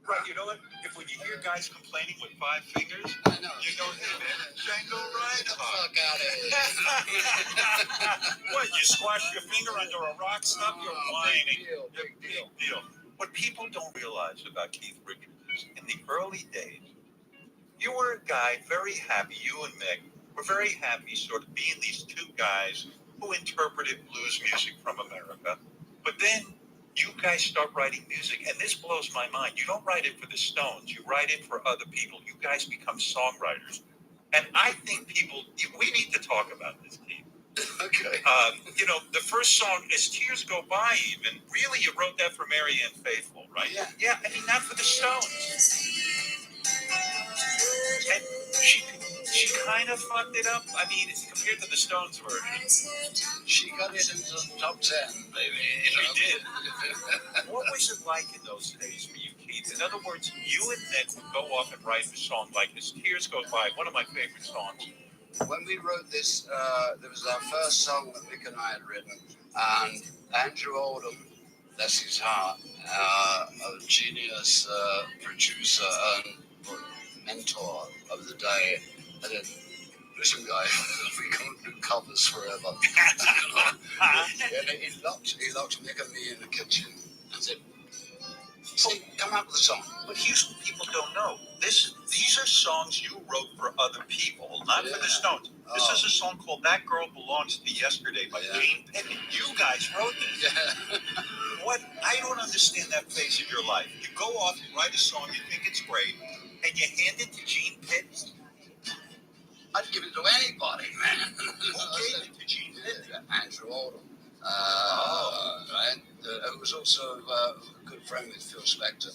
Right, you know what? If when you hear guys complaining with 5 fingers, I know. you go, hey man, Django Get the Reinhardt. fuck out of here. What, you squash your finger under a rock? Stop your whining. Big deal. What people don't realize about Keith Richards is in the early days, you were a guy very happy, you and Mick were very happy sort of being these two guys who interpreted blues music from America. But then you guys start writing music, and this blows my mind. You don't write it for the Stones. You write it for other people. You guys become songwriters. And I think we need to talk about this, Keith. Okay. The first song, As Tears Go By, even, really you wrote that for Mary Ann Faithfull, right? Yeah. Yeah, I mean, not for the Stones. And she kind of fucked it up. I mean, compared to the Stones version. She got it into the top 10, baby. She did. What was it like in those days for you, Keith? In other words, you and Nick would go off and write a song like As Tears Go By, one of my favorite songs. When we wrote this, there was our first song that Mick and I had written, and Andrew Oldham, bless his heart, a genius producer and mentor of the day, and then, listen, guys, we can't do covers forever. And he locked Mick and me in the kitchen and said, "See, come up with a song." But here's what people don't know. These are songs you wrote for other people, not for the Stones. This is a song called That Girl Belongs to Me Yesterday by Gene Pickett. You guys wrote this. Yeah. What? I don't understand that phase of your life. You go off and write a song, you think it's great, and you hand it to Gene Pickett. I'd give it to anybody, man. Who gave it to Gene Pickett? Andrew Oldham. Right? Who was also a good friend with Phil Spector.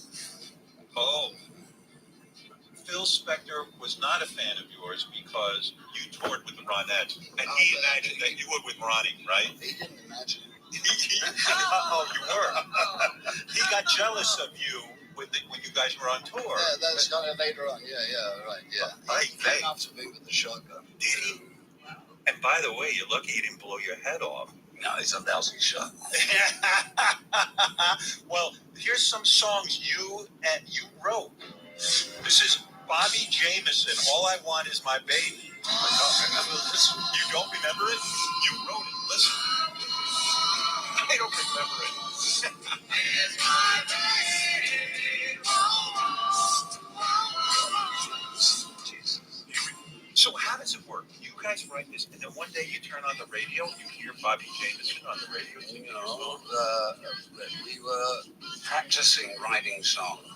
Oh. Phil Spector was not a fan of yours because you toured with the Ronettes, and he imagined that you would with Ronnie, right? He didn't imagine it. Oh, you were. He got jealous of you when you guys were on tour. Yeah, that's kind of later on. Yeah, right. Yeah. He came after me with the shotgun. Did he? And by the way, you're lucky he didn't blow your head off. No, he's a lousy shot. Well, here's some songs you wrote. This is Bobby Jameson, All I Want Is My Baby. I don't remember this one. You don't remember it? You wrote it. Listen. I don't remember it. It's my baby. Jesus. So how does it work? You guys write this, and then one day you turn on the radio, you hear Bobby Jameson on the radio singing your song? We were practicing writing songs.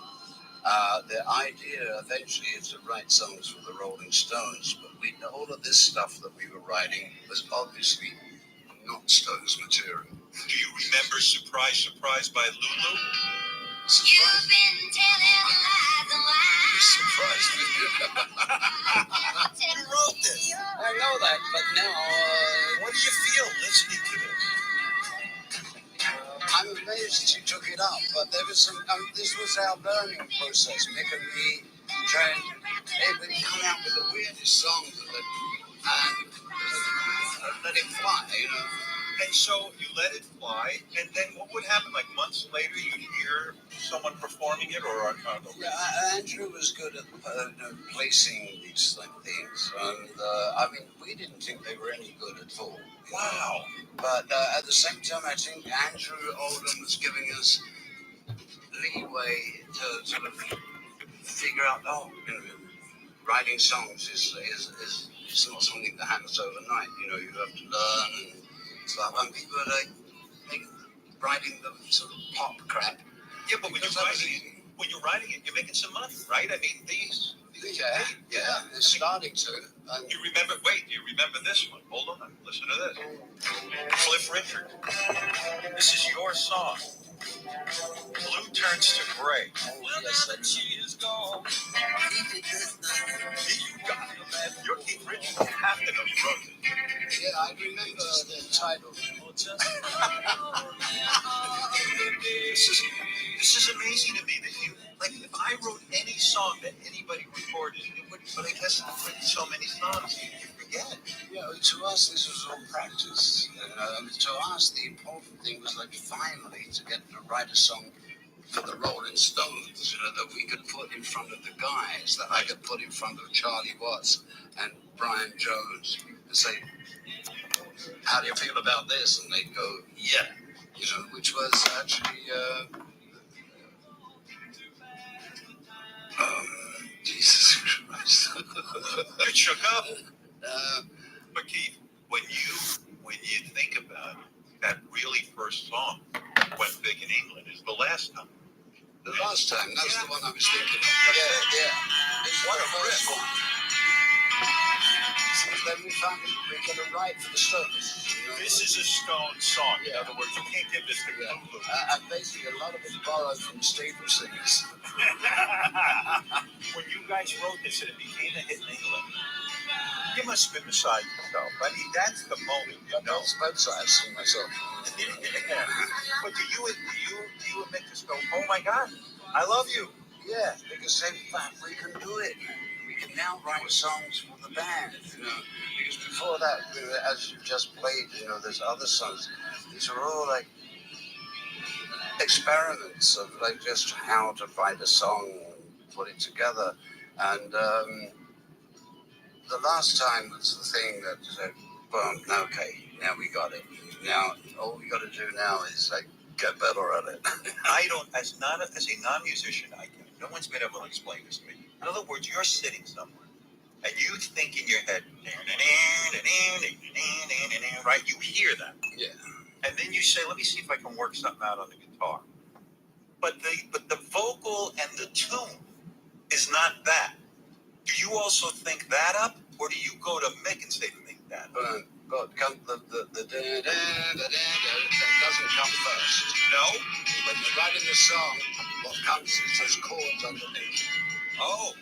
The idea eventually is to write songs for the Rolling Stones, but all of this stuff that we were writing was obviously not Stones material. Do you remember Surprise, Surprise by Lulu? Surprise. You've been telling lies and lies. Surprised me. You wrote this. I know that, but now What do you feel listening to this? I'm amazed you took it up, but there was some. This was our learning process. Mick and me trying. Hey, we come out with the weirdest songs of it, and let it fly, And so you let it fly, and then what would happen? Like months later, you'd hear someone performing it, or Yeah, Andrew was good at placing these things, and we didn't think they were any good at all. Wow. But at the same time, I think Andrew Oldham was giving us leeway to sort of figure out, writing songs is not something that happens overnight. You have to learn and stuff. And people are like writing the sort of pop crap. Yeah, but when you're writing it, you're making some money, right? I mean, these. Yeah, it's starting to. Do you remember this one? Hold on, listen to this. Cliff Richard. This is your song. Blue turns to gray. Well, now that she is gone. You got it, man. You're Keith Richards. You have to know you wrote it. Yeah, I remember the title. This is amazing to me that you, if I wrote any song that anybody recorded, it would, but I guess I've written so many songs, you forget. Yeah, to us, this was all practice. To us, the important thing was finally to get to write a song for the Rolling Stones, that we could put in front of the guys, that I could put in front of Charlie Watts and Brian Jones and say, how do you feel about this? And they'd go, yeah, which was actually, Jesus Christ. You shook up. But Keith, when you think about that really first song, Went Big in England, is the last time. The last time, that's the one I was thinking of. Yeah. It's What a first riff. one. Since then we found we're going to write for the Stones. This is a Stone song. In other words, you can't give this to Yeah. Lulu. And basically a lot of it borrowed from staple singers. When you guys wrote this and it became a hit in England, you must have been beside yourself. I mean, that's the moment, Both sides of myself. Yeah. But do you admit to go, oh my God, I love you. Yeah, because in fact we can do it. We can now write songs for the band, Because before that, as you just played, there's other songs. These are all like experiments of like just how to write a song, put it together, and the last time was the thing that said, boom, okay, now we got it. Now all we got to do now is like get better at it. I don't, as a non-musician, no one's been able to explain this to me. In other words, you're sitting somewhere and you think in your head, right? You hear that. Yeah. And then you say, let me see if I can work something out on the guitar. But the vocal and the tune is not that. Do you also think that up, or do you go to Mick and say, think that up? But come the that doesn't come first. No? When you're writing the song, what comes is there's chords underneath. Oh.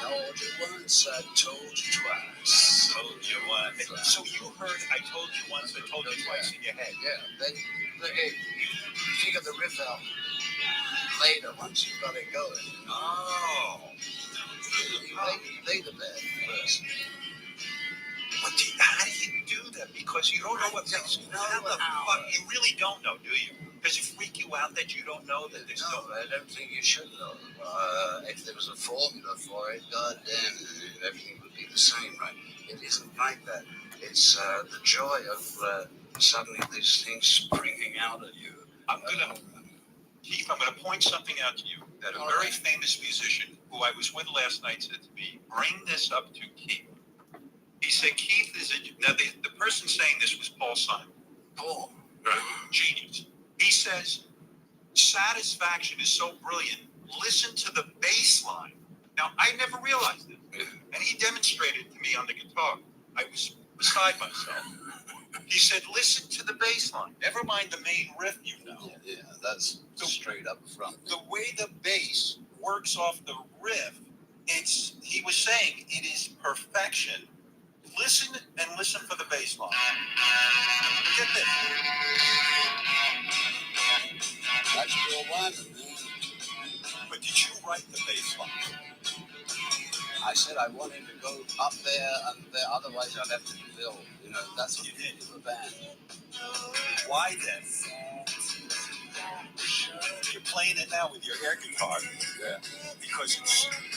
Told you once, I told you twice. Told you once. So you heard I told you once, I told you twice in your head. Yeah, then you figure the riff out later once you've got it going. Oh. You lay the bed first. But how do you do that? Because you don't know what makes you. How the fuck? You really don't know, do you? Does it freak you out that you don't know that there's No, I don't think you should know. If there was a formula for it, goddamn, everything would be the same, right? It isn't like that. It's the joy of suddenly these things springing out at you. Keith, I'm gonna point something out to you that a very famous musician who I was with last night said to me, bring this up to Keith. He said, Keith is now the person saying this was Paul Simon. Paul. Genius. He says, satisfaction is so brilliant. Listen to the bass line. Now, I never realized it. And he demonstrated to me on the guitar. I was beside myself. He said, listen to the bass line. Never mind the main riff, Yeah, that's straight up front. The way the bass works off the riff, he was saying, it is perfection. Listen and listen for the bass line. Get this. That's your one. But did you write the bass line? I said I wanted to go up there and there, otherwise I'd have to Bill. That's what you did to the band. Why then? You're playing it now with your air guitar. Yeah. Because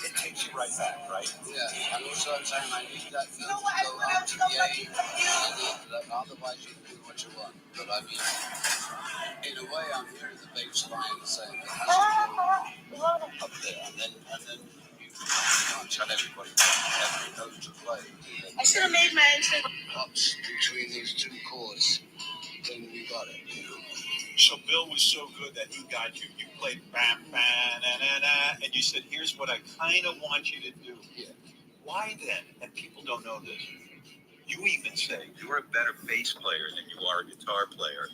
it takes you right back, right? Yeah. And also I'm saying I need that note to go up to the A. I need that, otherwise you can do what you want. But I mean, in a way I'm hearing the bass line saying it has to go up there. And then you can't tell everybody every note to play. I should have made my entrance. Hops between these two chords, then you got it. So Bill was so good that he got you. You played bam, bam, na, na, na, and you said, here's what I kind of want you to do. Yeah. Why then? And people don't know this. You even say you're a better bass player than you are a guitar player.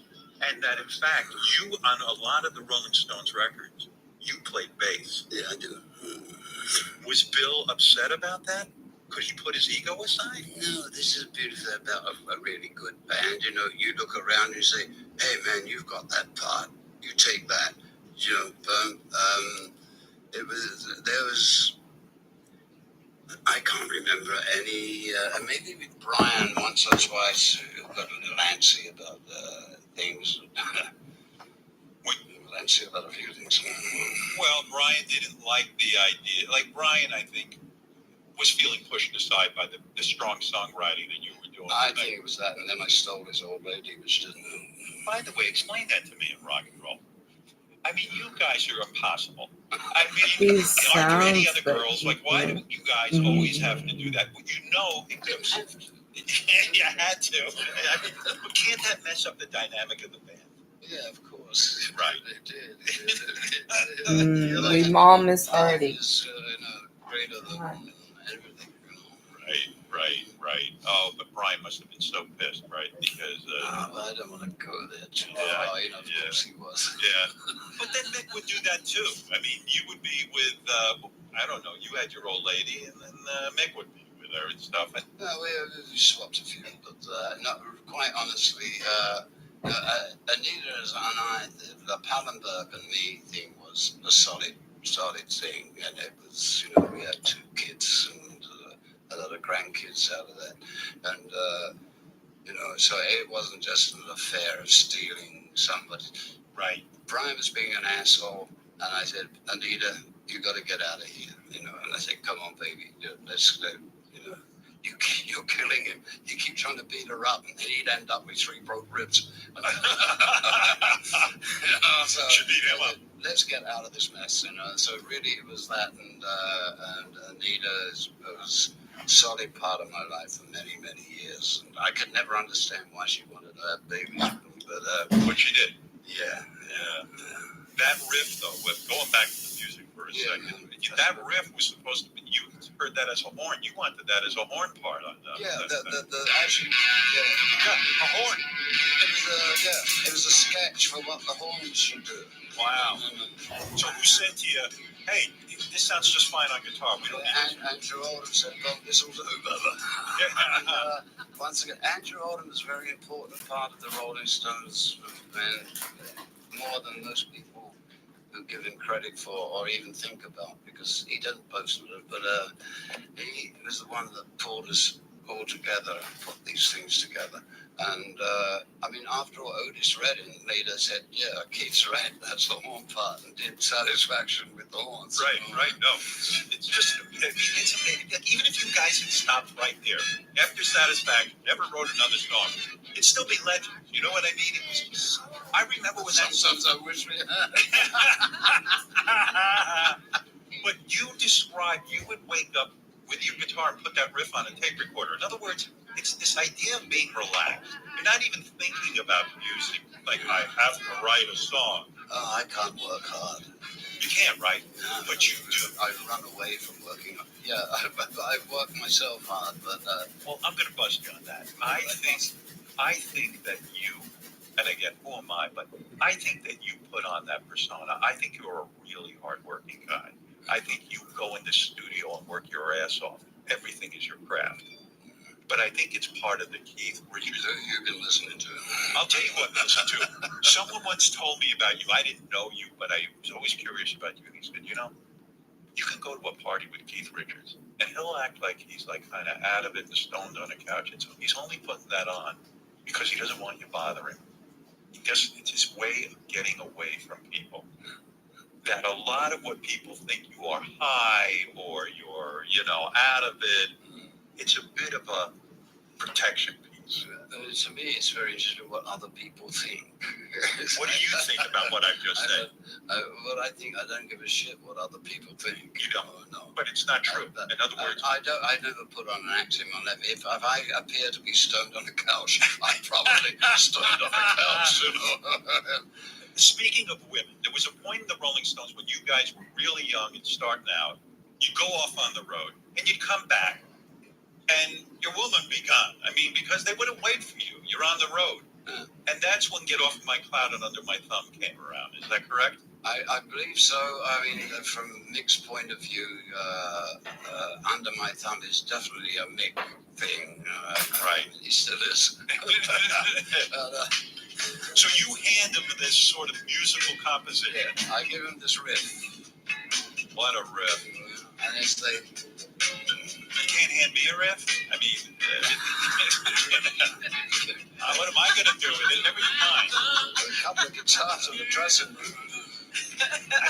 And that, in fact, you, on a lot of the Rolling Stones records, you played bass. Yeah, I do. Was Bill upset about that? Could he put his ego aside? No, this is beautiful about a really good band. You look around and you say, hey, man, you've got that part. You take that. There was, I can't remember any, maybe with Brian once or twice, who got a little antsy about things. Valencia about a few things. Well, Brian didn't like the idea. Like, Brian, I think, was feeling pushed aside by the strong songwriting that you were doing. I think it was that, and then I stole his old lady, which didn't. By the way, explain that to me in rock and roll. I mean, you guys are impossible. I mean, are there any other girls? Like, why do you guys always have to do that? Well, you know, you had to. I mean, but can't that mess up the dynamic of the band? Yeah, of course. Right. It did. We mom is already. Is, greater than everything. Right. Oh, but Brian must have been so pissed, right? Because I don't want to go there too far. Of course he was. Yeah. But then Mick would do that too. I mean, you would be with I don't know. You had your old lady, and then Mick would be with her and stuff. And We swapped a few, but no, quite honestly, Anita and I, the Pallenberg and me thing was a solid thing, and it was, we had 2 kids and a lot of grandkids out of that, and so it wasn't just an affair of stealing somebody. right. Brian was being an asshole, and I said, Anita, you got to get out of here, and I said, come on, baby, let's go, You're killing him. You keep trying to beat her up, and then he'd end up with 3 broke ribs. So, Should beat him up. Let's get out of this mess, So really, it was that, and Anita was a solid part of my life for many, many years. And I could never understand why she wanted to have babies, But she did. Yeah. That riff, though, going back to the music for a second, that riff was supposed to be. You heard that as a horn. You wanted that as a horn part on that. Actually, a horn. It was a sketch for what the horns should do. Wow. So who said to you, hey, this sounds just fine on guitar. We don't need And Andrew Oldham said, well, this will do, brother. And, once again, Andrew Oldham is a very important part of the Rolling Stones, and more than most people who give him credit for or even think about, because he doesn't boast of it, but he was the one that pulled us all together and put these things together. And after all, Otis Redding later said, yeah, Keith's right, that's the horn part, and did Satisfaction with the horns. Right. No, it's just, it's amazing. Like, even if you guys had stopped right there, after Satisfaction, never wrote another song, it'd still be legend. You know what I mean? It was just, I remember when that song. Sometimes I wish we had. But you described, you would wake up with your guitar and put that riff on a tape recorder. In other words, it's this idea of being relaxed. You're not even thinking about music. Like, I have to write a song. Oh, I can't work hard. You can't, right? But you do. I run away from working. Yeah, I work myself hard, but... Well, I'm going to bust you on that. I think that you, and again, who am I, but I think that you put on that persona. I think you're a really hardworking guy. I think you go in the studio and work your ass off. Everything is your craft. But I think it's part of the Keith Richards. You've been listening to it. I'll tell you what, listen to. Someone once told me about you. I didn't know you, but I was always curious about you. And he said, you can go to a party with Keith Richards, and he'll act like he's like kind of out of it and stoned on a couch. And so he's only putting that on because he doesn't want you bothering. It's his way of getting away from people. That a lot of what people think you are high or you're, out of it, it's a bit of a protection piece. To me, it's very interesting what other people think. What do you think about what I've just said? I think I don't give a shit what other people think. You don't? No. But it's not true. In other words, I never put on an acting on that. If I appear to be stoned on a couch, I'm probably stoned on a couch. Speaking of women, there was a point in the Rolling Stones when you guys were really young and starting out. You'd go off on the road, and you'd come back, and your woman would be gone. I mean, because they wouldn't wait for you. You're on the road. And that's when Get Off My Cloud and Under My Thumb came around. Is that correct? I believe so. I mean, from Mick's point of view, Under My Thumb is definitely a Mick thing. Right. He still is. So you hand him this sort of musical composition. Yeah, I give him this riff. What a riff. And it's like... You can't hand me a riff? I mean, what am I going to do with it? Never mind. A couple of guitars in the dressing room.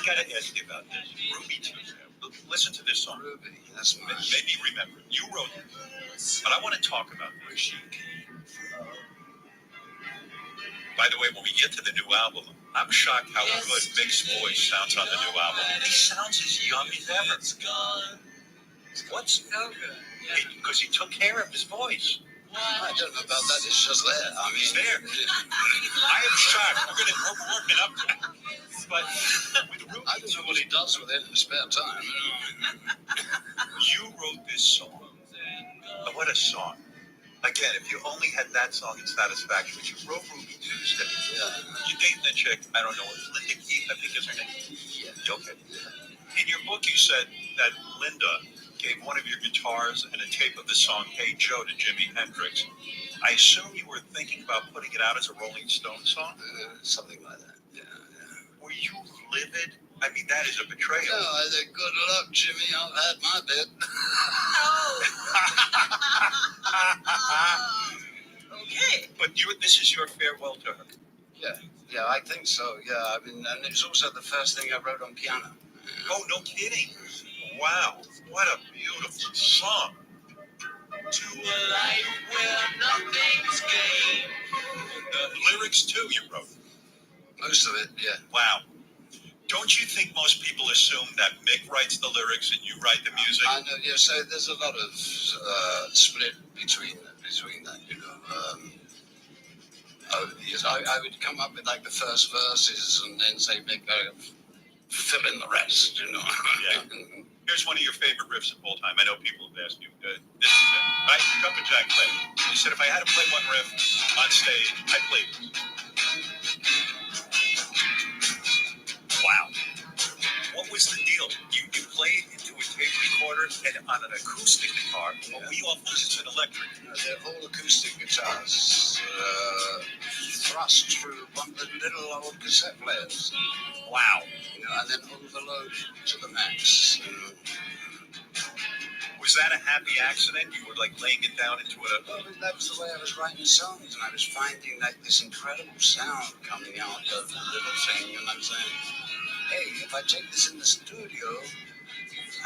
got to ask you about this. Ruby Tuesday. Listen to this song. Ruby, that's nice. Maybe you remember. You wrote it. But I want to talk about this. By the way, when we get to the new album, I'm shocked how good Mick's voice sounds on the new album. He sounds as young as ever. What's so good? Because he took care of his voice. I don't know about that. It's just there. I mean, It's there. I am shocked. We're working up to that. But with Ruby, I don't know what he does with it in his spare time. You wrote this song. What a song. Again, if you only had that song in Satisfaction, but you wrote Ruby Tuesday. Yeah. You dating a chick, I don't know, Linda Keith, I think is her name. Yeah. Okay. In your book, you said that Linda gave one of your guitars and a tape of the song Hey Joe to Jimi Hendrix. I assume you were thinking about putting it out as a Rolling Stone song? Something like that. Yeah, yeah. Were you livid? I mean, that is a betrayal. No, I said, good luck, Jimmy. I've had my bit. Okay. But this is your farewell to her. Yeah, I think so. Yeah, I mean, and it's also the first thing I wrote on piano. Oh, no kidding. Wow, what a beautiful song. To a life where nothing's gained. The lyrics, too, you wrote. Most of it, yeah. Wow. Don't you think most people assume that Mick writes the lyrics and you write the music? I know, yeah, so there's a lot of split between that, you know. Yes, I would come up with like the first verses and then say, Mick, fill in the rest, you know. Yeah. Here's one of your favorite riffs of all time. I know people have asked you, this is it, right? Jumpin' Jack played. You said, if I had to play one riff on stage, I'd play this. Wow. What was the deal? You played into a tape recorder and on an acoustic guitar. Yeah. Well, we all thought it's an electric. They're all acoustic guitars, thrust through one of the little old cassette players. Wow. You know, and then overloaded to the max. You know. Was that a happy accident? You were like laying it down into a... Well, that was the way I was writing songs, and I was finding like this incredible sound coming out of the little thing, and I'm saying, hey, if I take this in the studio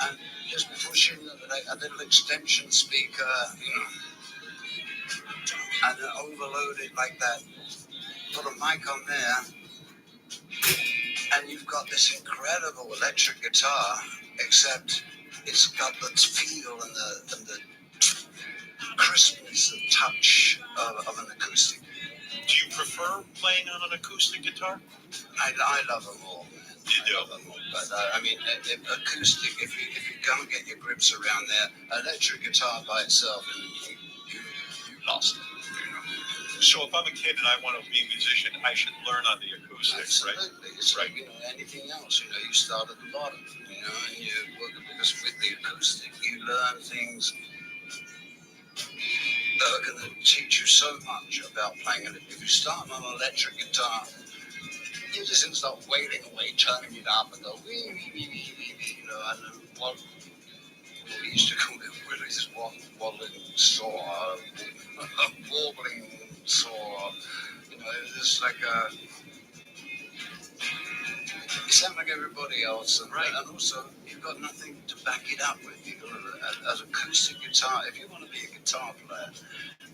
and just push in a little extension speaker, you know, and then overload it like that, put a mic on there, and you've got this incredible electric guitar, except it's got the feel and the crispness, the touch of an acoustic. Do you prefer playing on an acoustic guitar? I love them all, man. You do? I love them all. But I mean, acoustic, if you can't get your grips around there, electric guitar by itself, and you lost it. You know? So if I'm a kid and I want to be a musician, I should learn on the acoustics, right? Absolutely. It's like, you know, anything else. You know, you start at the bottom, you know, and you work, because with the acoustic, you learn things that are going to teach you so much about playing it. If you start on an electric guitar, you just going to start wailing away, turning it up and go, wee, wee, wee, wee, wee, wee, you know, and what we used to call it Willie's wobbling saw, warbling saw, you know, it's like you sound like everybody else, and, right. And also you've got nothing to back it up with. You know, as acoustic guitar, if you want to be a guitar player,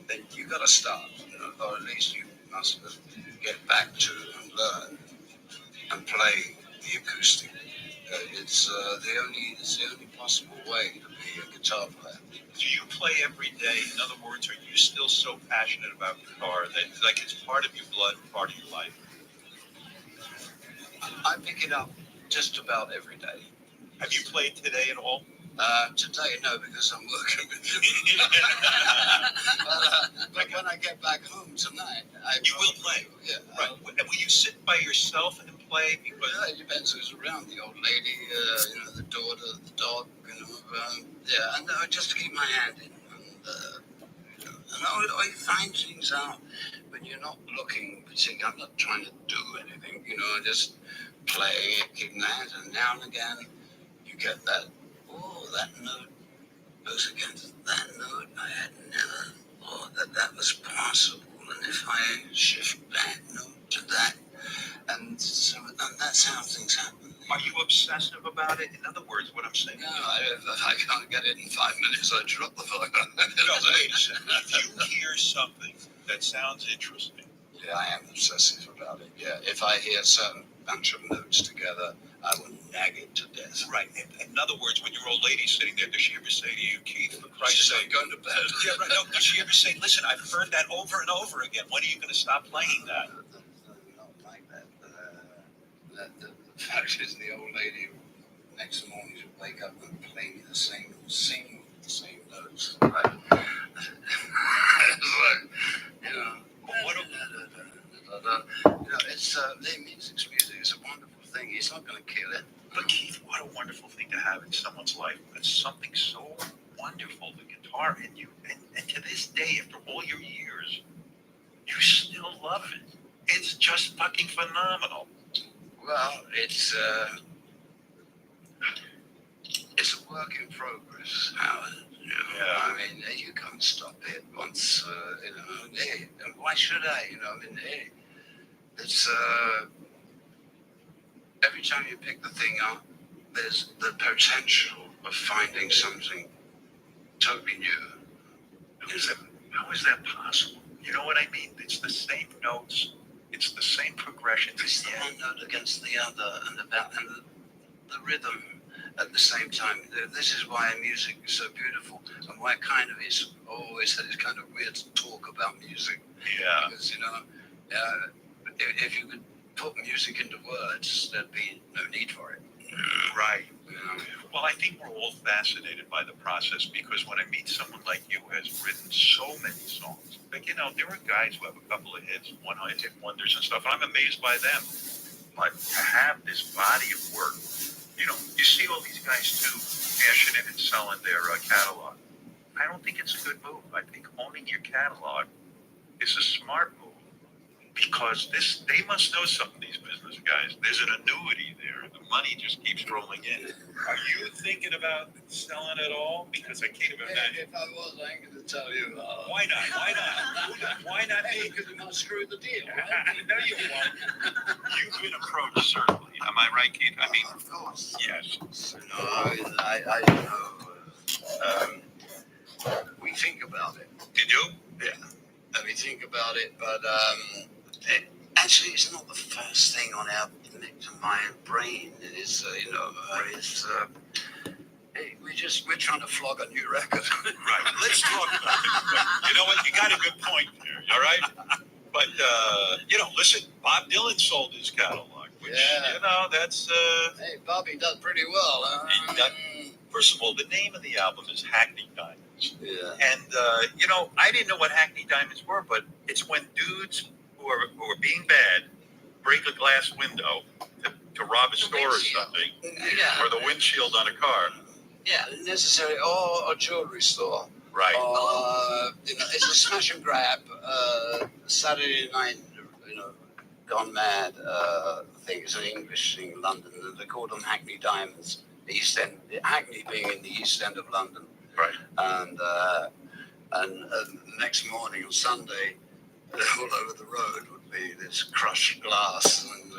then you got to start, you know, or at least you must get back to and learn and play the acoustic. It's the only possible way to be a guitar player. Do you play every day? In other words, are you still so passionate about guitar that like it's part of your blood, part of your life? I pick it up just about every day. Have you played today at all? Today, no, because I'm working with you. But when I get back home tonight, You will play? Yeah. Right. And will you sit by yourself and play? Because It depends who's around. The old lady, you know, the daughter, the dog, you know. Yeah, and just to keep my hand in. And I find things out when you're not looking particular. I'm not trying to do anything, you know, just play, keeping the hands. And now and again, you get that, that note goes against that note. I had never thought that was possible. And if I shift that note to that, and so and that's how things happen. Are you obsessive about it? In other words, what I'm saying. No, if I can't get it in 5 minutes, I drop the phone. No, wait a second. If you hear something that sounds interesting, Yeah, I am obsessive about it. Yeah, if I hear a certain bunch of notes together, I will nag it to death. right? In other words, when your old lady's sitting there, does she ever say to you, Keith, for She's Christ's saying, sake? going to bed. Yeah, right. No, does she ever say, listen, I've heard that over and over again. When are you going to stop playing that? Not like that. The fact is, the old lady next morning she'll wake up and play me the same notes. Right? It's like, you know. What It's music's music. It's a wonderful thing. He's not going to kill it. But Keith, what a wonderful thing to have in someone's life. It's something so wonderful, the guitar, and to this day, after all your years, you still love it. It's just fucking phenomenal. Well, it's a work in progress, Howard. Yeah. I mean, you can't stop it once, hey, and why should I? Hey, it's, every time you pick the thing up, there's the potential of finding something totally new. How is that possible? You know what I mean? It's the same notes. It's the same progression. It's the one note against the other, and the rhythm at the same time. This is why music is so beautiful, and why it kind of is always that it's kind of weird to talk about music. Yeah. Because, if you could put music into words, there'd be no need for it. Right. You know? Well, I think we're all fascinated by the process because when I meet someone like you who has written so many songs, like, there are guys who have a couple of hits, one-hit wonders and stuff. I'm amazed by them. But to have this body of work, you see all these guys too, cashing in and selling their catalog. I don't think it's a good move. I think owning your catalog is a smart move because they must know something, these business guys. There's an annuity there. The money just keeps rolling in. Are you thinking about selling it all? Because I can't even imagine. If I was, I ain't going to tell you. Why not? Why not? Why not me? Because you might screw the deal. No, you won't. You've been approached, certainly. Am I right, Keith? I mean, of course. yes. I don't know. We think about it. Did you? Yeah. And we think about it, but actually, it's not the first thing on our my brain. It is, it's. We're trying to flog a new record. Right. Let's talk about it. You know what? You got a good point there. All right. But listen. Bob Dylan sold his catalog, which that's. Hey, Bobby does pretty well. First of all, the name of the album is Hackney Diamonds. Yeah. And I didn't know what Hackney Diamonds were, but it's when dudes who are being bad break a glass window to rob a store or something, or the windshield on a car. Yeah, necessary, or a jewelry store. Right. It's a smash and grab. Saturday night, gone mad thing. It's an English thing in London. They call them Hackney Diamonds. The East End, Hackney being in the East End of London. Right. And the next morning on Sunday, all over the road would be this crushed glass and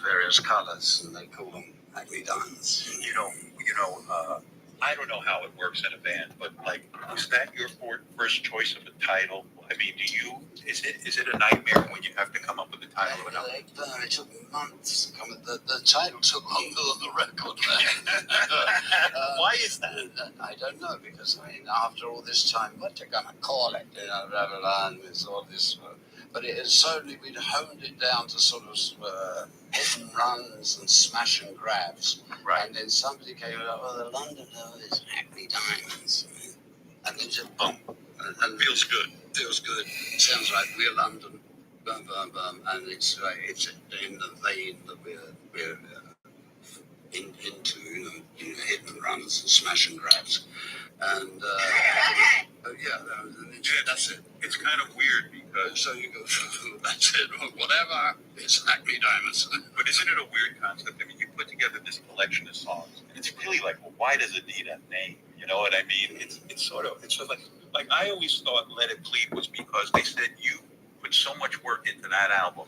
various colours, and they call them Hackney Diamonds. I don't know how it works in a band, but is that your first choice of a title? I mean, is it a nightmare when you have to come up with the title of an album? It took months to come up. The title took longer than the record. Why is that? I don't know, because after all this time, what you gonna call it? Blah blah blah, and there's all this. But it is certainly we'd honed it down to sort of hit and runs and smash and grabs. Right. And then somebody came up, the London is Hackney Diamonds, and then just boom. And Feels good. Feels good. Sounds like we're London. Boom, boom, boom. And it's in the vein that we're into, hit and runs and smash and grabs. And that's it. It's kind of weird because. So you go, that's it. Whatever. It's Hackney Diamonds. But isn't it a weird concept? I mean, you put together this collection of songs, and it's really like, well, why does it need a name? You know what I mean? It's sort of like I always thought Let It Bleed was because they said you put so much work into that album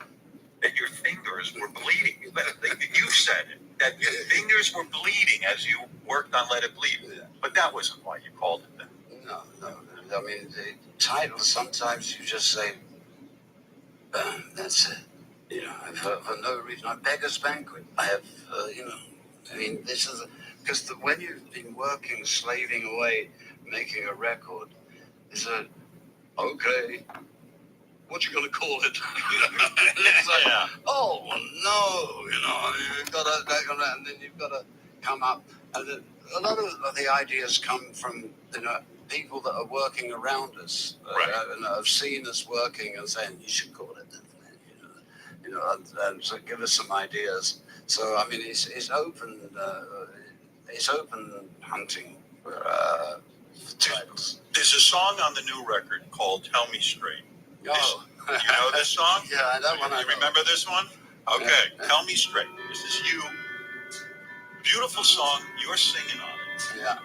that your fingers were bleeding. You said it. That your fingers were bleeding as you worked on Let It Bleed. Yeah. But that wasn't why you called it then. No. I mean, the title, sometimes you just say, that's it. You know, for no reason. I Beggar's Banquet. I have, I mean, this is, because when you've been working, slaving away, making a record, it's a, okay, what you gonna call it? It's like, Yeah. oh no, you've got to, and then you've got to come up. And a lot of the ideas come from people that are working around us, Right. and have seen us working and saying you should call it that, and so give us some ideas. So I mean, it's open hunting for titles. There's a song on the new record called Tell Me Straight. Oh. You know this song? Yeah, that one. You remember this one? Okay, Yeah. Tell Me Straight. This is you. Beautiful song. You're singing on it. Yeah.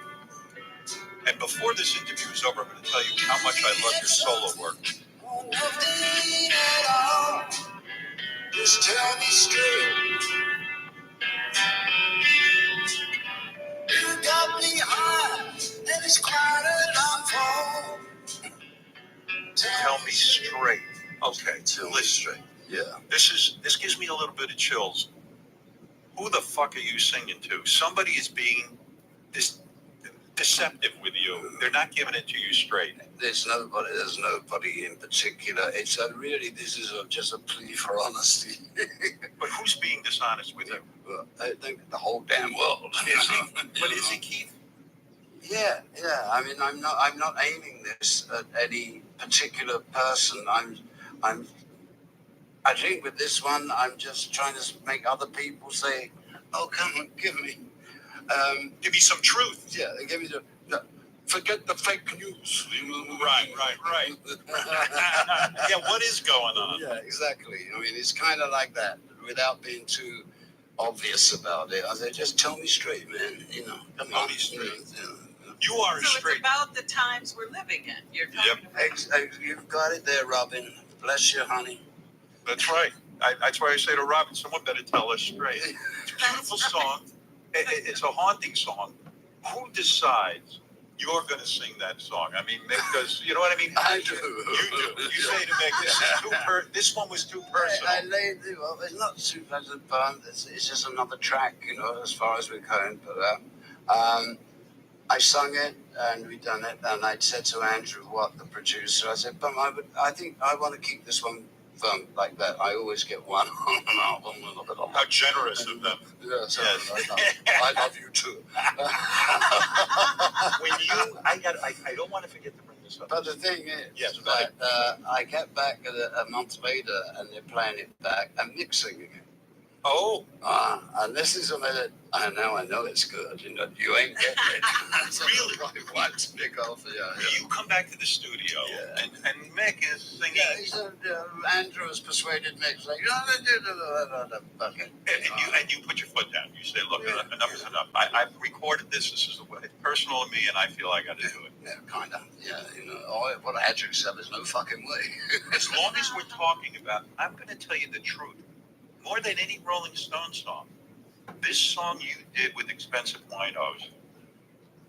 And before this interview is over, I'm going to tell you how much I love your solo work. Nothing at all. Just tell me straight. You got me high, and it's quite a long fall. Tell me straight. Okay, Tell me listen. straight. Yeah. This gives me a little bit of chills. Who the fuck are you singing to? Somebody is being deceptive with you. They're not giving it to you straight. There's nobody in particular. It's this is just a plea for honesty. But who's being dishonest with you? Well, I think the whole damn world. Is he? But is he, Keith? Yeah. I mean, I'm not aiming this at any particular person. I think with this one, I'm just trying to make other people say, "Oh, come on, give me." Give me some truth. Yeah, give me forget the fake news. Right. Yeah, what is going on? Yeah, exactly. I mean, it's kind of like that, without being too obvious about it. I say, just tell me straight, man. Come Tell on. me straight. Yeah. You are So straight. it's about the times we're living in. You're talking about. You've got it there, Robin. Bless you, honey. That's right. That's why I say to Robin, someone better tell us straight. It's a beautiful song. It's a haunting song. Who decides you're going to sing that song? I mean, because, you know what I mean? I do. You do. You say to Mick, this one was too personal. Well, it's not too pleasant, but it's just another track, as far as we're going. But I sung it, and we done it, and I said to Andrew Watt, the producer, I said, but I think I want to keep this one firm like that. I always get one on an album. How generous of them. Yeah, so Yes. I love you too. I don't want to forget to bring this up. But the thing is, Yes, go ahead. I get back a month later, and they're playing it back and mixing again. Oh, And this is a minute. I know it's good. You ain't getting it. So Really? I want to pick off. Yeah. you come back to the studio, Yeah. and Mick is singing. Yeah, he said, Andrew has persuaded me. He's like, okay. And you put your foot down. You say, look, enough is enough. I've recorded this. This is personal to me, and I feel I got to do it. Yeah, kind of. Yeah, what I had to accept, there's no fucking way. As long as we're talking about, I'm going to tell you the truth. More than any Rolling Stone song, this song you did with Expensive Winos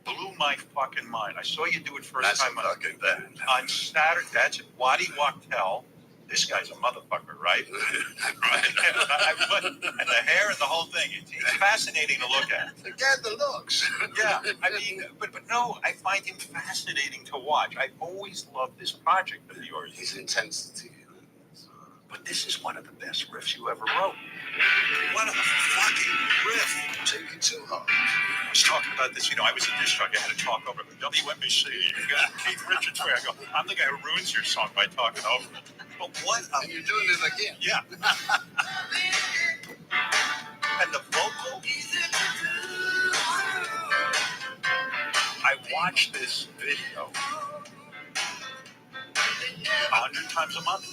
blew my fucking mind. I saw you do it first That's time a fucking band. on Saturday. That's Wadi Wachtel. This guy's a motherfucker, right? Right. And the hair and the whole thing. It's fascinating to look at. Forget the looks. Yeah, I mean, but no, I find him fascinating to watch. I've always loved this project of yours. His intensity. But this is one of the best riffs you ever wrote. What a fucking riff. Take it too hard. I was talking about this, I was a disc jockey. I had to talk over it. WNBC, you got Keith Richards where I go, I'm the guy who ruins your song by talking over it. But what And you're doing it again. Yeah. And the vocal. I watched this video 100 times a month.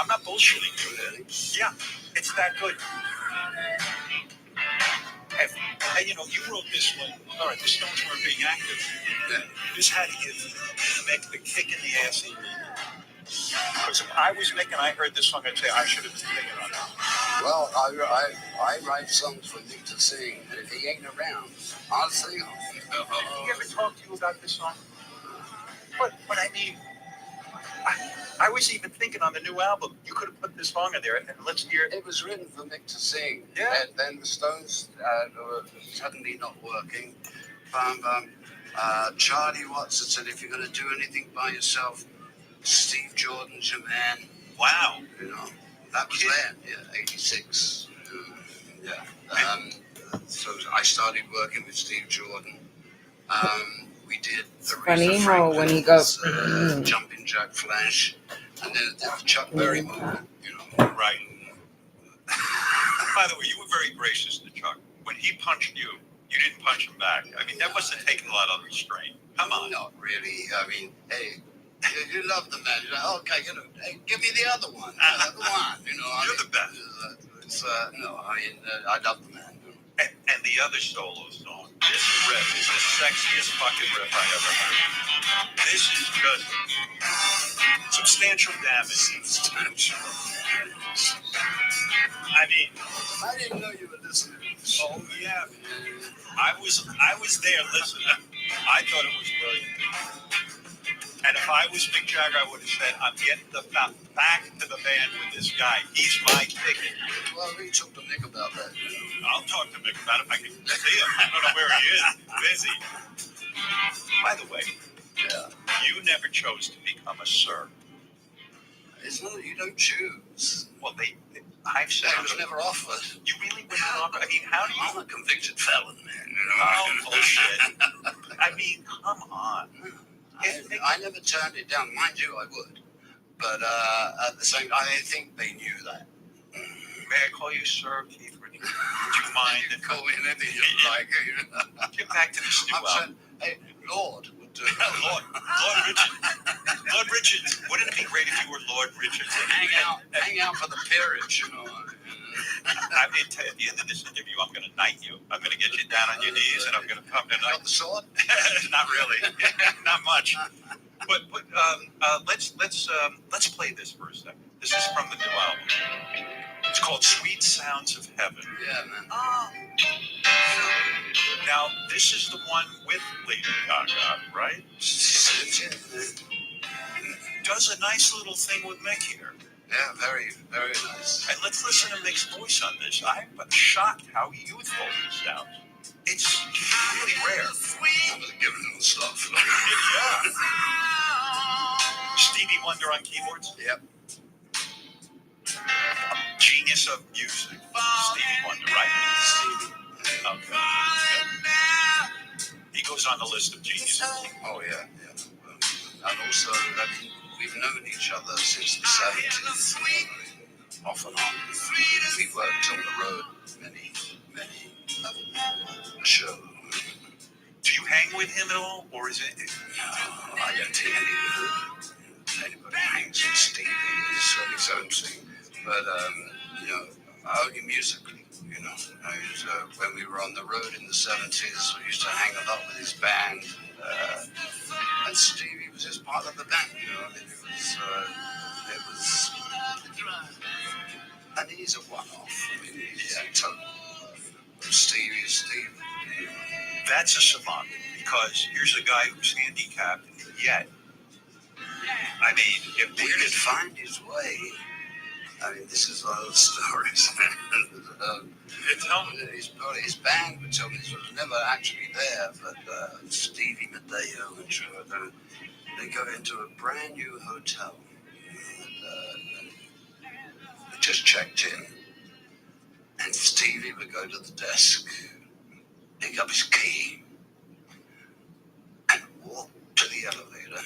I'm not bullshitting you. Yeah, it's that good. And you wrote this one. All right, the Stones weren't being active. Yeah. This had to give Mick the kick in the ass he needed. Because if I was Mick and I heard this song, I'd say I should have been singing on it. Well, I write songs for Nick to sing, and if he ain't around, I'll sing them. Did he ever talk to you about this song? But I mean, I was even thinking on the new album, you could have put this song in there, and let's hear it. It was written for Mick to sing. Yeah. And then the Stones were suddenly not working. Charlie Watts had said, if you're going to do anything by yourself, Steve Jordan's your man. Wow. You know, that was then, yeah, 86. Yeah. So I started working with Steve Jordan. We did the Funny how when he goes Jumping Jack Flash, and then the Chuck Berry movement, you know. Right. By the way, you were very gracious to Chuck. When he punched you, you didn't punch him back. I mean, that must have taken a lot of restraint. Come on. Not really. I mean, hey, you love the man. You're like, okay, you know, hey, give me the other one. The one, you know. You're the best. No, I mean, I love the man. And the other solo song, this riff is the sexiest fucking riff I ever heard. This is just substantial damage. I mean, I didn't know you were listening. oh yeah, I was there listening. I thought it was brilliant. And if I was Mick Jagger, I would have said, I'm getting back to the band with this guy. He's my ticket. Well, we talked to Mick about that. I'll talk to Mick about it if I can see him. I don't know where he is. Busy. By the way, you never chose to become a sir. It's not that you don't choose. Well, I've said it was never offered. You really wouldn't offer? I mean, how do you? I'm a convicted felon, man. You know? Oh, bullshit. I mean, come on. I never turned it down. Mind you, I would. But at the same time, I think they knew that. May I call you Sir Keith Richards? Would you mind? You can call me anything you like. Get back to this new album. Hey, Lord would do. Lord Richards. Lord Richards. Wouldn't it be great if you were Lord Richards? Hang out for the peerage, you know. I mean, at the end of this interview, I'm going to knight you. I'm going to get you down on your knees, and I'm going to come to knight. The sword? Not really. Not much. But let's play this for a second. This is from the new album. It's called Sweet Sounds of Heaven. Yeah, man. Oh. Now, this is the one with Lady Gaga, right? Does a nice little thing with Mick here. Yeah, very, very nice. And let's listen to Mick's voice on this. I'm shocked how youthful he sounds. It's really rare. I was giving him the stuff. Yeah. Stevie Wonder on keyboards? Yep. Genius of music. Stevie Wonder, right? Stevie. Okay. He goes on the list of geniuses. Oh, yeah. And also, I mean, we've known each other since the 70s. Off and on. We worked on the road many shows. Do you hang with him at all? Or is it? No, I don't think anybody hangs with Stevie. He's certainly something. But, you know, only musically, you know. When we were on the road in the 70s, we used to hang a lot with his band. And Stevie was just part of the band, you know. I mean, it was, and he's a one-off. I mean, he's total. Stevie is Stevie. That's a savant, because here's a guy who's handicapped, and yet, I mean, if he could find his way. I mean, this is one of the stories. His band would tell me this was never actually there, but Stevie Madeo and Jordan, they go into a brand new hotel. And they just checked in. And Stevie would go to the desk, pick up his key, and walk to the elevator,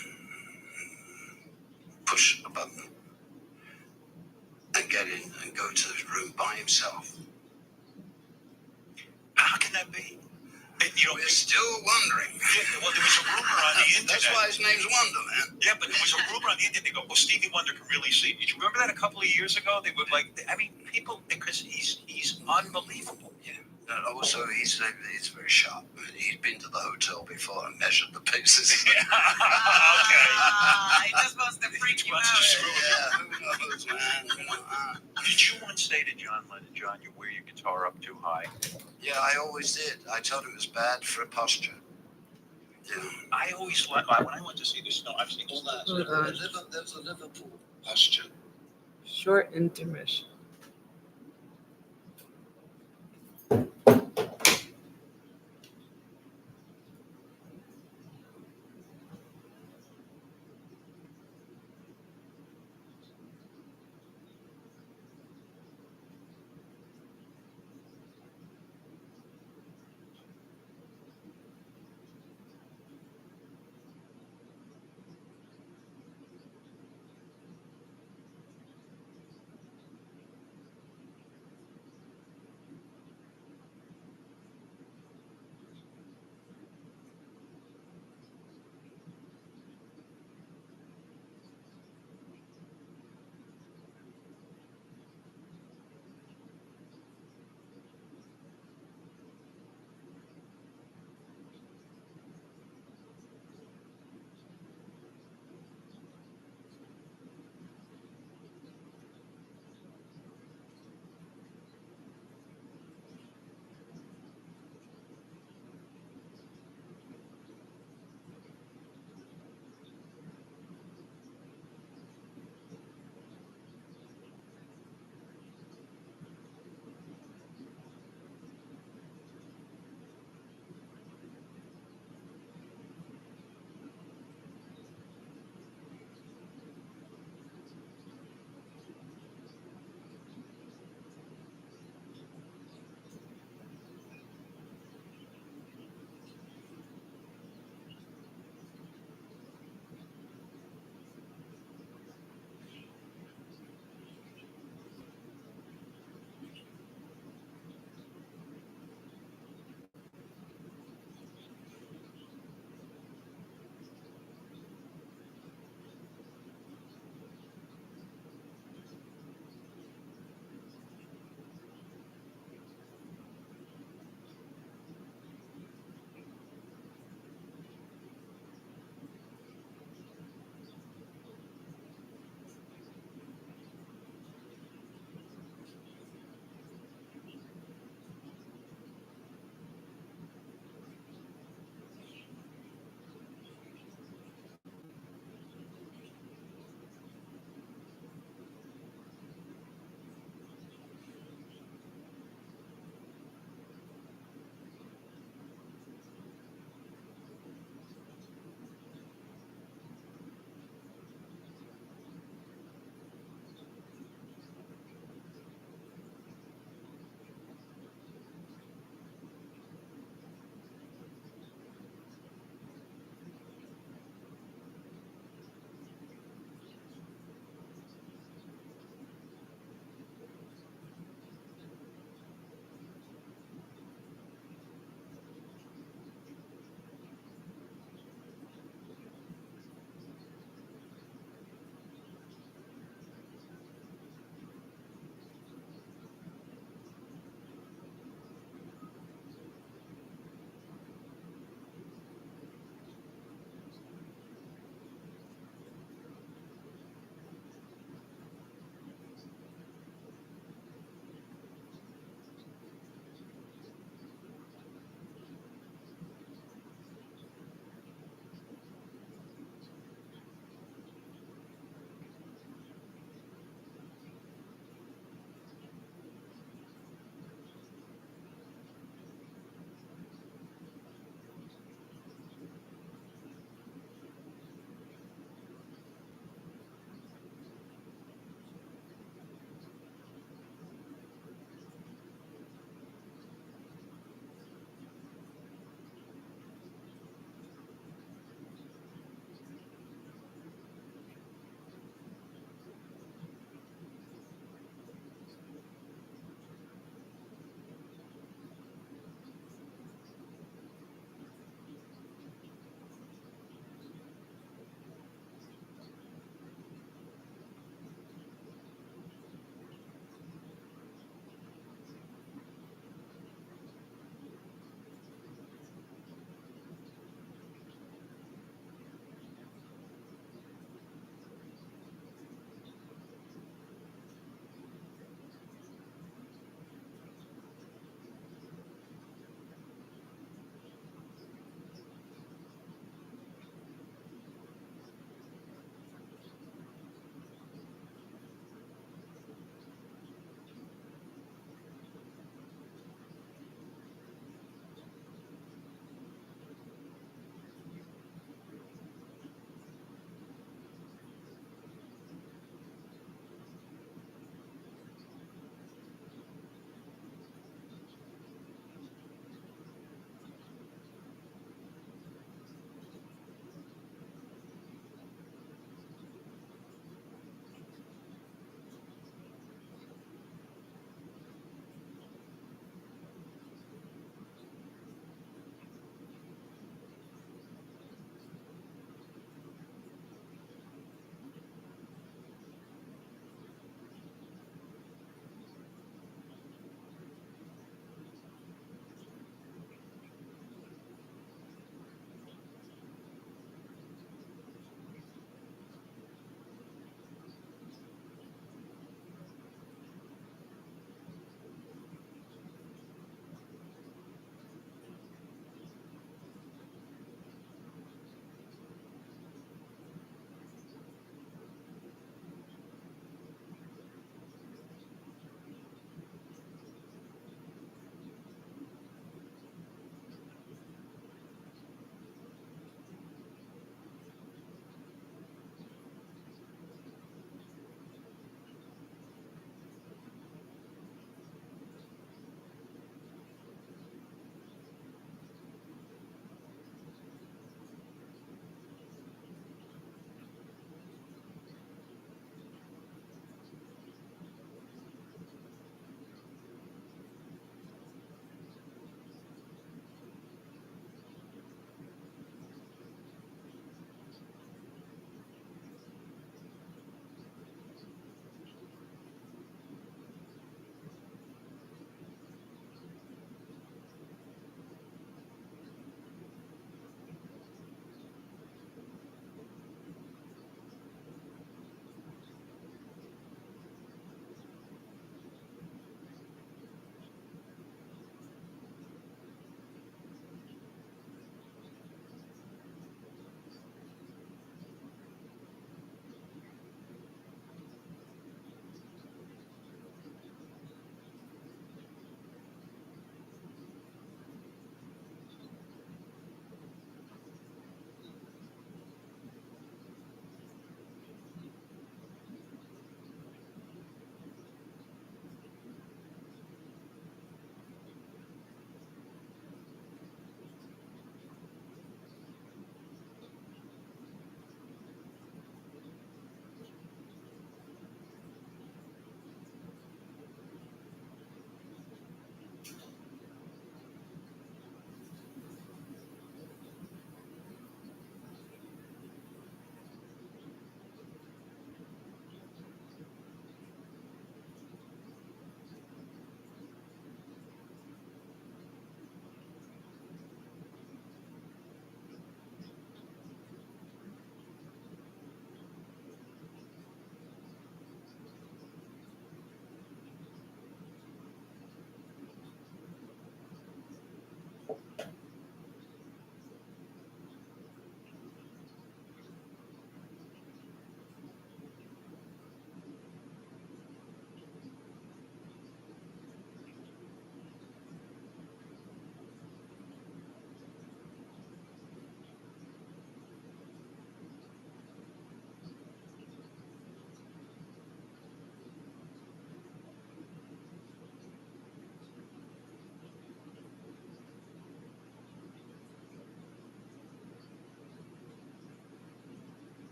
push a button, and get in and go to his room by himself. How can that be? And, you know, we're still wondering. Yeah, well, there was a rumor on the internet. That's why his name's Wonder, man. Yeah, but there was a rumor on the internet. They go, well, Stevie Wonder can really see. Did you remember that a couple of years ago? They would like, I mean, people, because he's unbelievable. Yeah. And also, he's very sharp. He'd been to the hotel before and measured the pieces. Okay. He just wants to freak you wants to out. screw Yeah, who knows, man? Did you once say to John Lennon, John, you wear your guitar up too high? Yeah, I always did. I told him it was bad for a posture. Yeah. I always when I went to see the snow, I've seen Hold snow. on. There's a Liverpool posture. Short intermission.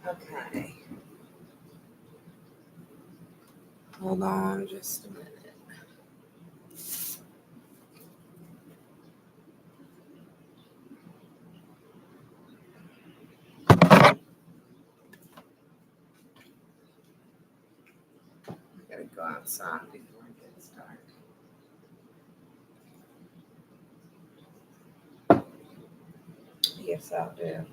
Okay. Hold on just a minute. I gotta go outside before it gets dark. Yes, I'll do.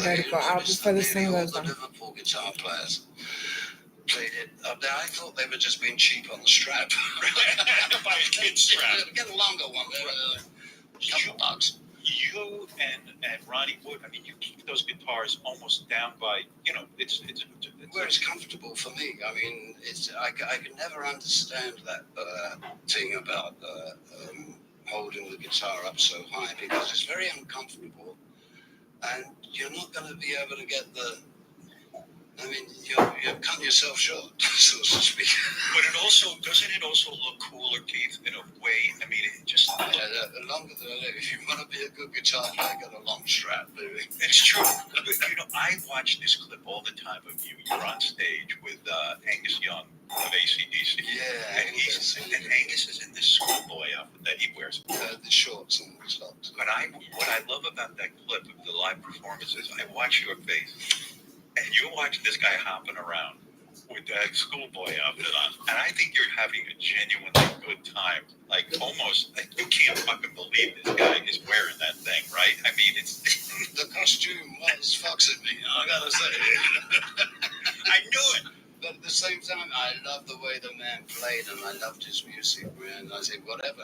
Ready to go out before this thing goes all the on. Liverpool guitar players played it up there. I thought they were just being cheap on the strap. Buy a kid's strap. Get a longer one. Couple bucks. You and Ronnie Wood, I mean, you keep those guitars almost down by, it's Where it's comfortable for me. I mean, I can never understand that thing about holding the guitar up so high, because it's very uncomfortable, and you're not going to be able to get the. I mean, you're cutting yourself short, so to speak. But doesn't it also look cooler, Keith, in a way? I mean, it just Longer than if you want to be a good guitar player, get a long strap, baby. it's true. But, I watch this clip all the time of you. You're on stage with Angus Young of AC/DC. Yeah, and Angus is in this schoolboy outfit that he wears. The shorts and socks. But what I love about that clip of the live performance is I watch your face, and you watch this guy hopping around with that schoolboy outfit on, and I think you're having a genuinely good time. Like, almost, like, you can't fucking believe this guy is wearing that thing, right? I mean, it's The costume was foxing me, I gotta say. I knew it. But at the same time, I loved the way the man played, and I loved his music, man. I said, whatever,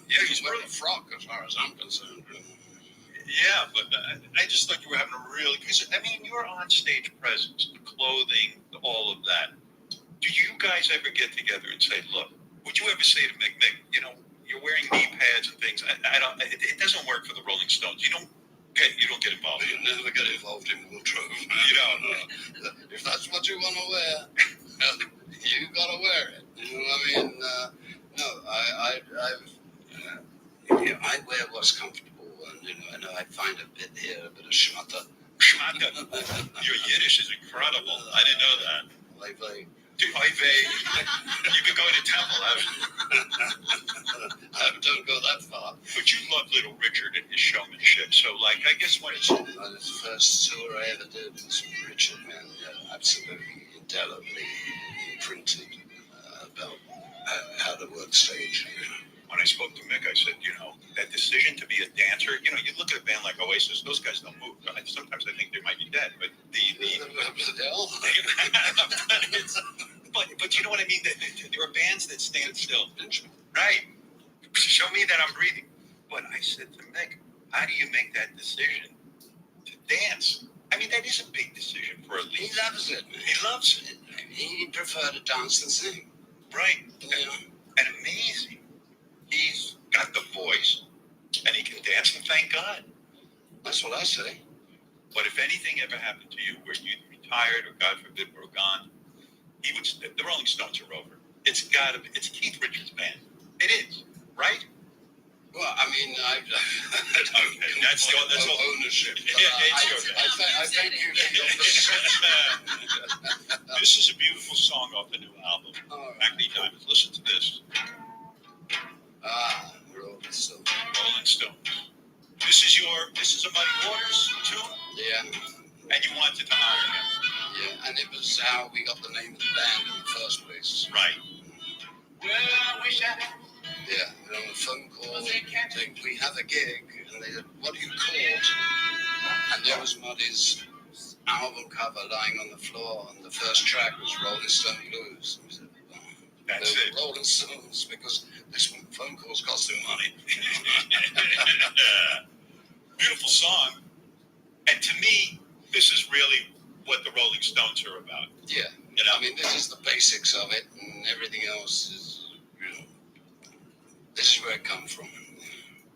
Yeah, he's wearing a frock as far as I'm concerned. Yeah, but I just thought you were having a really, because, I mean, your on-stage presence, the clothing, all of that. Do you guys ever get together and say, look, would you ever say to Mick, you're wearing knee pads and things. I don't. It doesn't work for the Rolling Stones. You don't get involved. You never get involved in wardrobe. You don't. If that's what you want to wear, you gotta wear it. You know what I mean? I wear what's comfortable, and I find a bit here, a bit of schmatter. Schmatter. Your Yiddish is incredible. I didn't know that. You've been going to temple, haven't you? I don't go that far. But you love Little Richard and his showmanship. So, I guess when it's... The first tour I ever did was Richard, man. Absolutely indelibly imprinted about how to work stage. When I spoke to Mick, I said, that decision to be a dancer, you look at a band like Oasis, those guys don't move. Sometimes I think they might be dead, but but you know what I mean? There are bands that stand still. Right. Show me that I'm breathing. But I said to Mick, how do you make that decision to dance? I mean, that is a big decision for a lead. He loves it. He loves it. He preferred to dance than sing. Right. And amazing. He's got the voice, and he can dance, and thank God. That's what I say. But if anything ever happened to you where you retired, or God forbid were gone, the Rolling Stones are over. It's Keith Richards' band. It is, right? Well, I mean, that's all ownership. I thank you for your perception. This is a beautiful song off the new album, Acne Diamonds. Listen to this. Rolling Stones. Rolling Stones. This is a Muddy Waters tune? Yeah. And you wanted to honor him. Yeah, and it was how we got the name of the band in the first place. Right. Well, I wish I... Yeah, on a phone call, saying, we have a gig, and they said, what do you call it? And there was Muddy's album cover lying on the floor, and the first track was Rolling Stone Blues. And we said, that's it. Rolling Stones, because this phone calls cost him money. Beautiful song. And to me, this is really what the Rolling Stones are about. Yeah. I mean, this is the basics of it, and everything else is, this is where it comes from.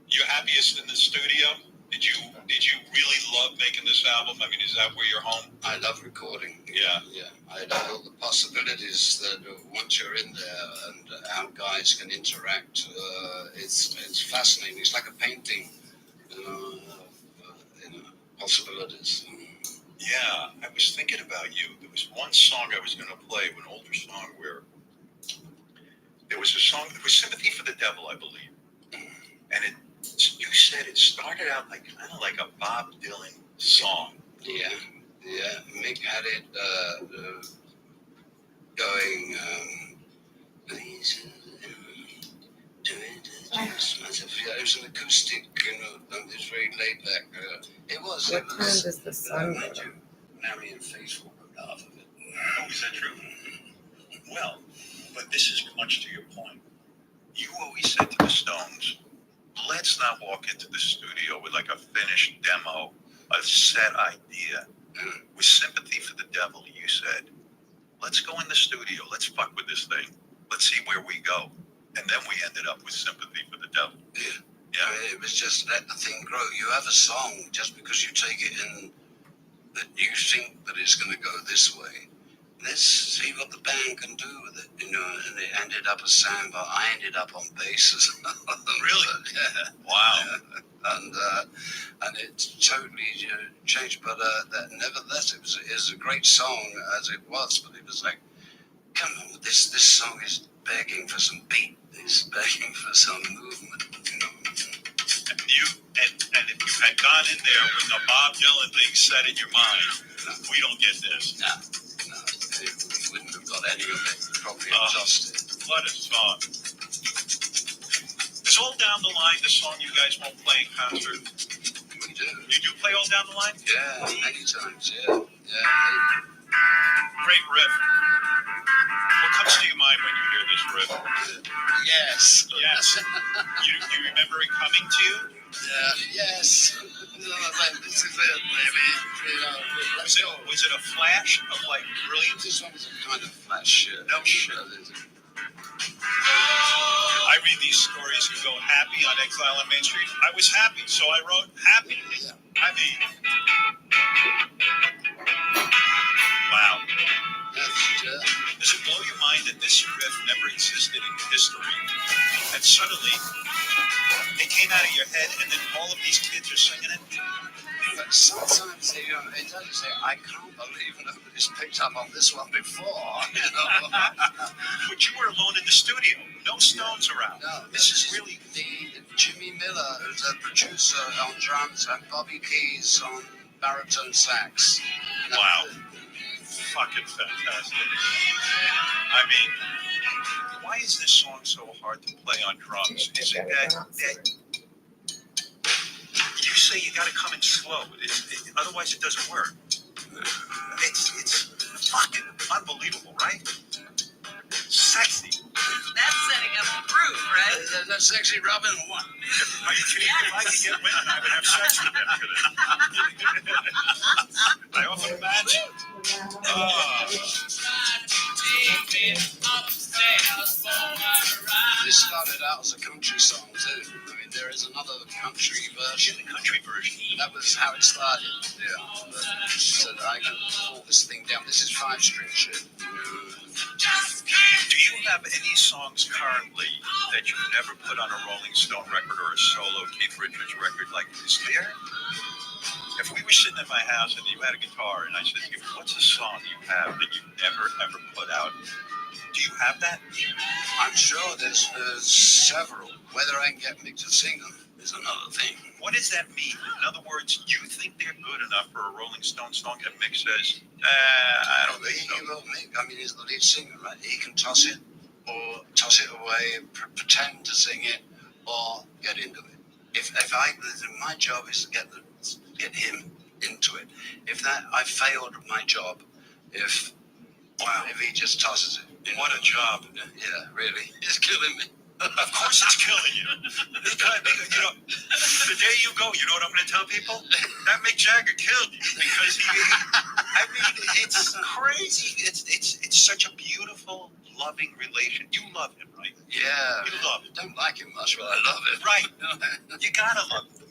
You're happiest in the studio? Did you really love making this album? I mean, is that where you're home? I love recording. Yeah. I love all the possibilities that once you're in there and how guys can interact. It's fascinating. It's like a painting, possibilities. Yeah, I was thinking about you. There was one song I was going to play, an older song where there was a song, it was Sympathy for the Devil, I believe. And you said it started out kind of like a Bob Dylan song. Yeah. Mick had it going. It was an acoustic, it was very laid back. It was. What time does the sun go made down? you marry and faithful half of it. Oh, is that true? Well, but this is much to your point. You always said to the Stones, let's not walk into the studio with like a finished demo, a set idea. With sympathy for the devil, you said, let's go in the studio, let's fuck with this thing, let's see where we go. And then we ended up with sympathy for the devil. Yeah. Yeah. It was just let the thing grow. You have a song, just because you take it in that you think that it's going to go this way. Let's see what the band can do with it, and it ended up as samba. I ended up on bass. Really? Yeah. Wow. And it totally changed. But nevertheless, it was a great song as it was. But it was like, come on, this song is begging for some beat. It's begging for some movement. And if you had gone in there with the Bob Dylan thing set in your mind, we don't get this. No, we wouldn't have got any of it properly adjusted. What a song. Is All Down the Line the song you guys won't play in concert? We do. You do play All Down the Line? Yeah, many times, yeah. Great riff. What comes to your mind when you hear this riff? Yes. Yes. You remember it coming to you? Yes. This is it, baby. Let's go. Was it a flash of like brilliance? This one is a kind of flash. No shit. I read these stories. You go happy on Exile on Main Street. I was happy, so I wrote happy. Yeah. I mean, wow. Does it blow your mind that this riff never existed in history? And suddenly, it came out of your head, and then all of these kids are singing it? But sometimes it does say, I can't believe nobody's picked up on this one before. But you were alone in the studio. No Stones around. No, This is really... the Jimmy Miller, who's a producer on drums, and Bobby Keys on baritone sax. Wow. Fucking fantastic. I mean, why is this song so hard to play on drums? Is it that you say you got to come in slow? Otherwise, it doesn't work. It's fucking unbelievable, right? Sexy. That's setting up the groove, right? That's sexy Robin. What? Are you kidding? If I could get women, I would have sex with them today. I often imagine. This started out as a country song too. I mean, there is another country version. The country version. That was how it started. Yeah. But so that I can pull this thing down. This is 5-string shit. Do you have any songs currently that you've never put on a Rolling Stone record or a solo Keith Richards record? Like, is there? If we were sitting in my house and you had a guitar and I said to you, what's a song you have that you've never, ever put out? Do you have that? I'm sure there's several. Whether I can get Mick to sing them is another thing. What does that mean? In other words, you think they're good enough for a Rolling Stone song and Mick says, I don't think so. Mick, I mean, he's the lead singer, right? He can toss it or toss it away, pretend to sing it, or get into it. If my job is to get him into it. If I failed my job, if he just tosses it. What a job. Yeah, really. It's killing me. Of course it's killing you. The day you go, you know what I'm going to tell people? That Mick Jagger killed you because I mean, it's crazy. It's such a beautiful, loving relation. You love him, right? Yeah. You love him. Don't like him much, but I love it. Right. You got to love him.